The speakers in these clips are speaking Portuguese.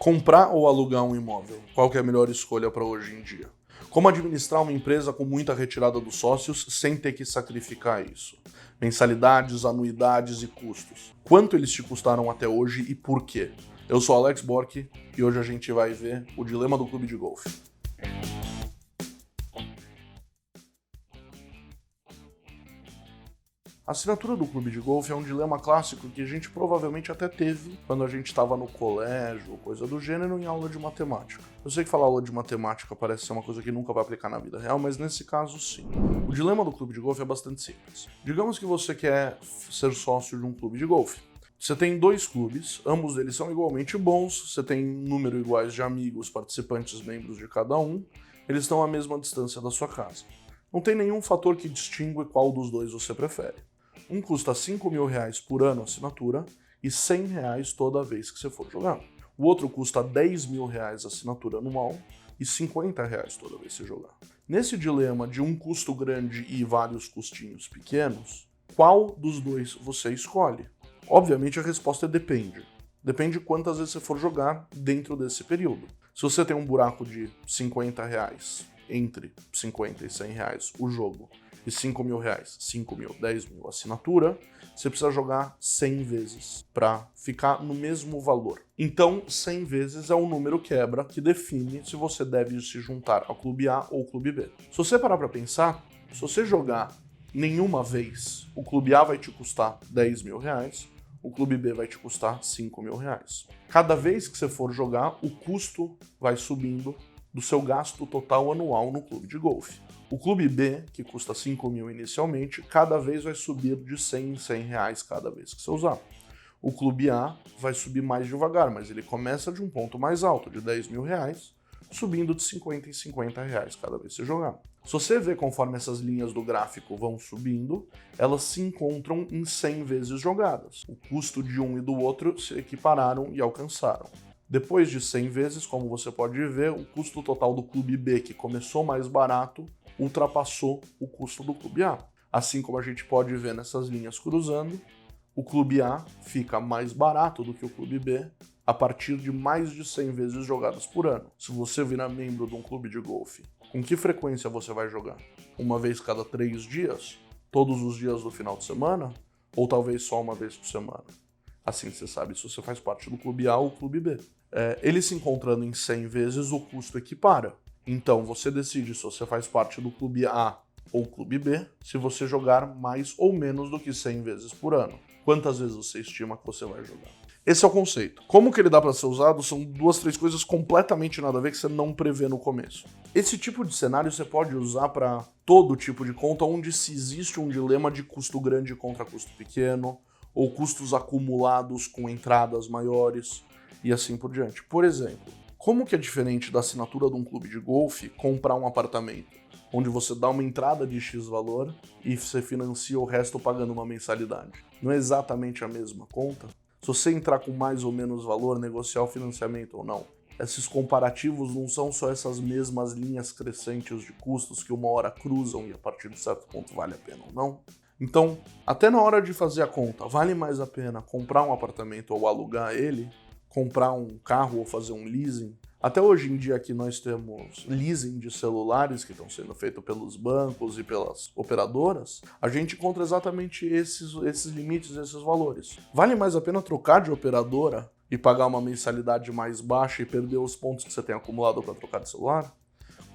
Comprar ou alugar um imóvel? Qual que é a melhor escolha para hoje em dia? Como administrar uma empresa com muita retirada dos sócios sem ter que sacrificar isso? Mensalidades, anuidades e custos. Quanto eles te custaram até hoje e por quê? Eu sou Alex Bork e hoje a gente vai ver o dilema do clube de golfe. A assinatura do clube de golfe é um dilema clássico que a gente provavelmente até teve quando a gente estava no colégio ou coisa do gênero em aula de matemática. Eu sei que falar aula de matemática parece ser uma coisa que nunca vai aplicar na vida real, mas nesse caso sim. O dilema do clube de golfe é bastante simples. Digamos que você quer ser sócio de um clube de golfe. Você tem dois clubes, ambos eles são igualmente bons, você tem um número iguais de amigos, participantes, membros de cada um, eles estão à mesma distância da sua casa. Não tem nenhum fator que distingue qual dos dois você prefere. Um custa R$5.000 por ano a assinatura e R$100 toda vez que você for jogar. O outro custa R$10.000 a assinatura anual e R$50 toda vez que você jogar. Nesse dilema de um custo grande e vários custinhos pequenos, qual dos dois você escolhe? Obviamente a resposta é depende. Depende de quantas vezes você for jogar dentro desse período. Se você tem um buraco de R$50 entre R$50 e R$100 o jogo, e R$5.000, 5.000, 10.000 assinatura, você precisa jogar 100 vezes para ficar no mesmo valor. Então, 100 vezes é o número quebra que define se você deve se juntar ao clube A ou clube B. Se você parar para pensar, se você jogar nenhuma vez, o clube A vai te custar R$10.000, o clube B vai te custar R$5.000. Cada vez que você for jogar, o custo vai subindo do seu gasto total anual no clube de golfe. O clube B, que custa R$5.000 inicialmente, cada vez vai subir de R$100 em R$100 cada vez que você usar. O clube A vai subir mais devagar, mas ele começa de um ponto mais alto, de R$10.000, subindo de R$50 em R$50 cada vez que você jogar. Se você vê conforme essas linhas do gráfico vão subindo, elas se encontram em 100 vezes jogadas. O custo de um e do outro se equipararam e alcançaram. Depois de 100 vezes, como você pode ver, o custo total do clube B, que começou mais barato, ultrapassou o custo do clube A. Assim como a gente pode ver nessas linhas cruzando, o clube A fica mais barato do que o clube B a partir de mais de 100 vezes jogadas por ano. Se você virar membro de um clube de golfe, com que frequência você vai jogar? Uma vez cada 3 dias? Todos os dias do final de semana? Ou talvez só uma vez por semana? Assim você sabe se você faz parte do clube A ou clube B. Eles se encontrando em 100 vezes, o custo equipara. Então você decide se você faz parte do clube A ou clube B, se você jogar mais ou menos do que 100 vezes por ano. Quantas vezes você estima que você vai jogar? Esse é o conceito. Como que ele dá para ser usado são 2, 3 coisas completamente nada a ver que você não prevê no começo. Esse tipo de cenário você pode usar para todo tipo de conta onde se existe um dilema de custo grande contra custo pequeno, ou custos acumulados com entradas maiores, e assim por diante. Por exemplo, como que é diferente da assinatura de um clube de golfe comprar um apartamento, onde você dá uma entrada de X valor e você financia o resto pagando uma mensalidade? Não é exatamente a mesma conta? Se você entrar com mais ou menos valor, negociar o financiamento ou não, esses comparativos não são só essas mesmas linhas crescentes de custos que uma hora cruzam e a partir de certo ponto vale a pena ou não? Então, até na hora de fazer a conta, vale mais a pena comprar um apartamento ou alugar ele, comprar um carro ou fazer um leasing? Até hoje em dia aqui nós temos leasing de celulares que estão sendo feitos pelos bancos e pelas operadoras, a gente encontra exatamente esses limites, esses valores. Vale mais a pena trocar de operadora e pagar uma mensalidade mais baixa e perder os pontos que você tem acumulado para trocar de celular?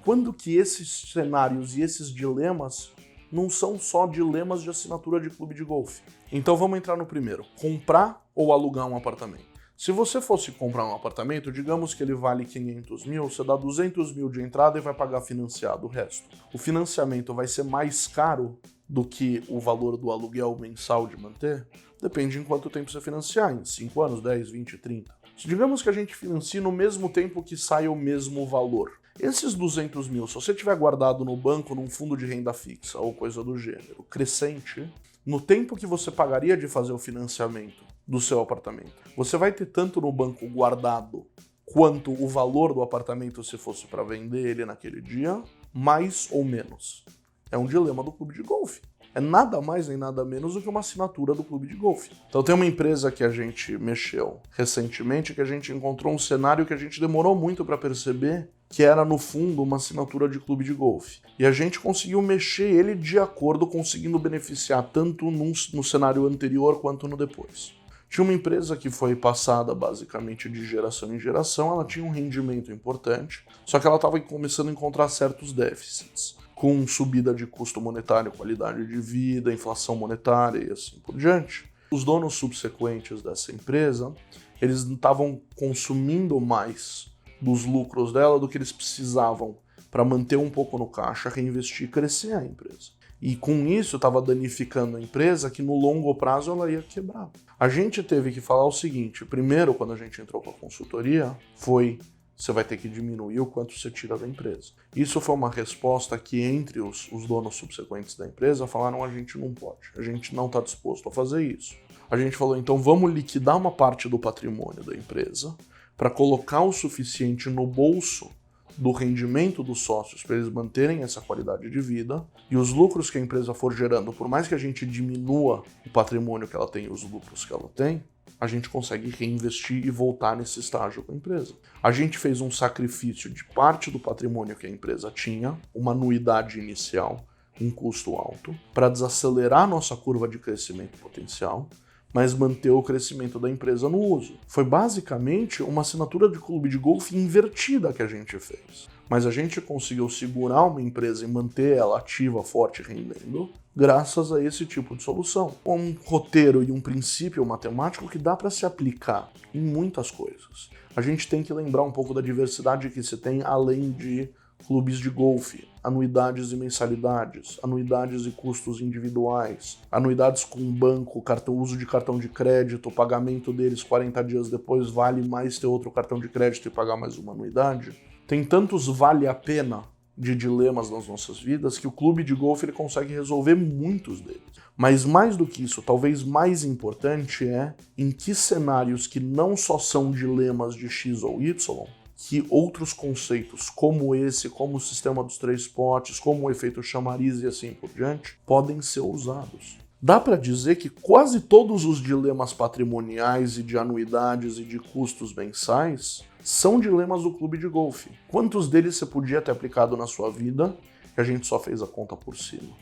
Quando que esses cenários e esses dilemas não são só dilemas de assinatura de clube de golfe? Então vamos entrar no primeiro. Comprar ou alugar um apartamento? Se você fosse comprar um apartamento, digamos que ele vale 500 mil, você dá 200 mil de entrada e vai pagar financiado o resto. O financiamento vai ser mais caro do que o valor do aluguel mensal de manter? Depende em quanto tempo você financiar, em 5 anos, 10, 20, 30. Digamos que a gente financie no mesmo tempo que sai o mesmo valor. Esses 200 mil, se você tiver guardado no banco, num fundo de renda fixa ou coisa do gênero, crescente, no tempo que você pagaria de fazer o financiamento do seu apartamento, você vai ter tanto no banco guardado quanto o valor do apartamento se fosse para vender ele naquele dia, mais ou menos. É um dilema do clube de golfe. é nada mais nem nada menos do que uma assinatura do clube de golfe. Então tem uma empresa que a gente mexeu recentemente que a gente encontrou um cenário que a gente demorou muito para perceber que era, no fundo, uma assinatura de clube de golfe. E a gente conseguiu mexer ele de acordo, conseguindo beneficiar tanto no cenário anterior quanto no depois. Tinha uma empresa que foi passada basicamente de geração em geração, ela tinha um rendimento importante, só que ela estava começando a encontrar certos déficits, com subida de custo monetário, qualidade de vida, inflação monetária e assim por diante. Os donos subsequentes dessa empresa, eles estavam consumindo mais dos lucros dela do que eles precisavam para manter um pouco no caixa, reinvestir e crescer a empresa. E com isso estava danificando a empresa que no longo prazo ela ia quebrar. A gente teve que falar o seguinte, primeiro quando a gente entrou com a consultoria, foi você vai ter que diminuir o quanto você tira da empresa. Isso foi uma resposta que entre os donos subsequentes da empresa falaram a gente não pode, a gente não está disposto a fazer isso. A gente falou então vamos liquidar uma parte do patrimônio da empresa para colocar o suficiente no bolso do rendimento dos sócios para eles manterem essa qualidade de vida, e os lucros que a empresa for gerando, por mais que a gente diminua o patrimônio que ela tem e os lucros que ela tem, a gente consegue reinvestir e voltar nesse estágio com a empresa. A gente fez um sacrifício de parte do patrimônio que a empresa tinha, uma anuidade inicial, um custo alto, para desacelerar a nossa curva de crescimento potencial, mas manter o crescimento da empresa no uso. Foi basicamente uma assinatura de clube de golfe invertida que a gente fez. Mas a gente conseguiu segurar uma empresa e manter ela ativa, forte, rendendo, graças a esse tipo de solução. Um roteiro e um princípio matemático que dá para se aplicar em muitas coisas. A gente tem que lembrar um pouco da diversidade que se tem além de clubes de golfe, anuidades e mensalidades, anuidades e custos individuais, anuidades com banco, uso de cartão de crédito, o pagamento deles 40 dias depois vale mais ter outro cartão de crédito e pagar mais uma anuidade. Tem tantos vale a pena de dilemas nas nossas vidas que o clube de golfe ele consegue resolver muitos deles. Mas mais do que isso, talvez mais importante é em que cenários que não só são dilemas de X ou Y, que outros conceitos como esse, como o sistema dos 3 potes, como o efeito chamariz e assim por diante, podem ser usados. Dá para dizer que quase todos os dilemas patrimoniais e de anuidades e de custos mensais são dilemas do clube de golfe. Quantos deles você podia ter aplicado na sua vida que a gente só fez a conta por cima?